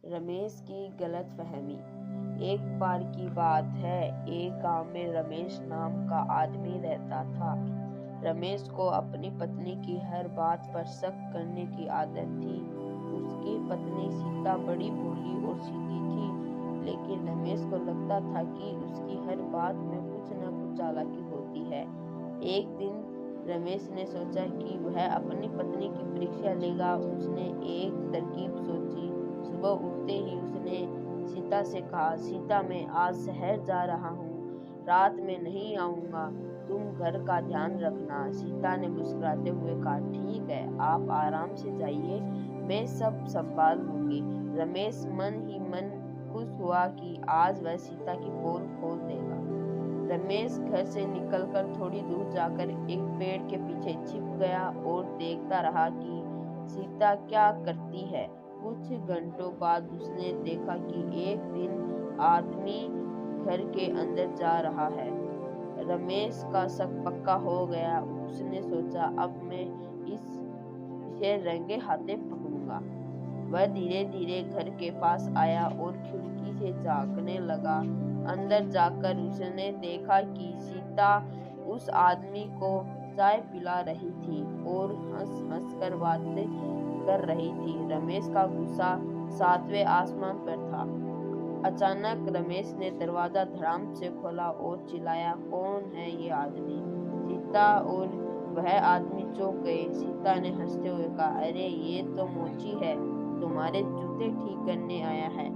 रमेश की गलतफहमी। एक बार की बात है, एक गांव में रमेश नाम का आदमी रहता था। रमेश को अपनी पत्नी की हर बात पर शक करने की आदत थी। उसकी पत्नी सीता बड़ी भोली और सीधी थी, लेकिन रमेश को लगता था कि उसकी हर बात में कुछ न कुछ चालाकी होती है। एक दिन रमेश ने सोचा कि वह अपनी पत्नी की परीक्षा लेगा। उसने एक तरकीब सोची। सुबह उठते ही उसने सीता से कहा, सीता, मैं आज शहर जा रहा हूँ, रात में नहीं आऊंगा, तुम घर का ध्यान रखना। सीता ने मुस्कुराते हुए कहा, ठीक है, आप आराम से जाइए, मैं सब संभाल लूंगी। रमेश मन ही मन खुश हुआ कि आज वह सीता की पोल खोल देगा। रमेश घर से निकलकर थोड़ी दूर जाकर एक पेड़ के पीछे छिप गया और देखता रहा कि सीता क्या करती है। कुछ घंटों बाद उसने देखा कि एक दिन आदमी घर के अंदर जा रहा है। रमेश का शक पक्का हो गया। उसने सोचा, अब मैं इसे रंगे हाथे पकड़ूंगा। वह धीरे धीरे घर के पास आया और खिड़की से झांकने लगा। अंदर जाकर उसने देखा कि सीता उस आदमी को चाय पिला रही थी और हंस हंस कर बातें कर रही थी। रमेश का गुस्सा सातवें आसमान पर था। अचानक रमेश ने दरवाजा धड़ाम से खोला और चिल्लाया, कौन है ये आदमी? सीता और वह आदमी चौंक गए। सीता ने हंसते हुए कहा, अरे ये तो मोची है, तुम्हारे जूते ठीक करने आया है।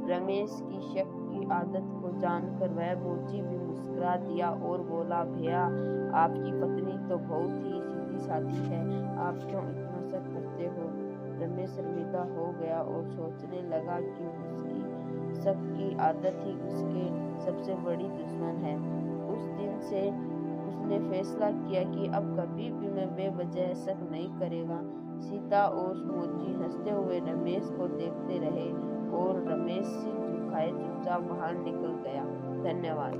रमेश की शक की आदत को जानकर वह मोची भी मुस्कुरा दिया और बोला, भैया, आपकी पत्नी तो बहुत ही सीधी सादी है, आप क्यों इतना शक करते हो? रमेश शर्मिंदा हो गया और सोचने लगा कि उसकी शक की आदत ही उसके सबसे बड़ी दुश्मन है। उस दिन से उसने फैसला किया कि अब कभी भी मैं बेवजह शक नहीं करेगा। सीता और मोची हंसते हुए रमेश को देखते रहे और रमेश सिर झुकाए चुपचाप बाहर निकल गया। धन्यवाद।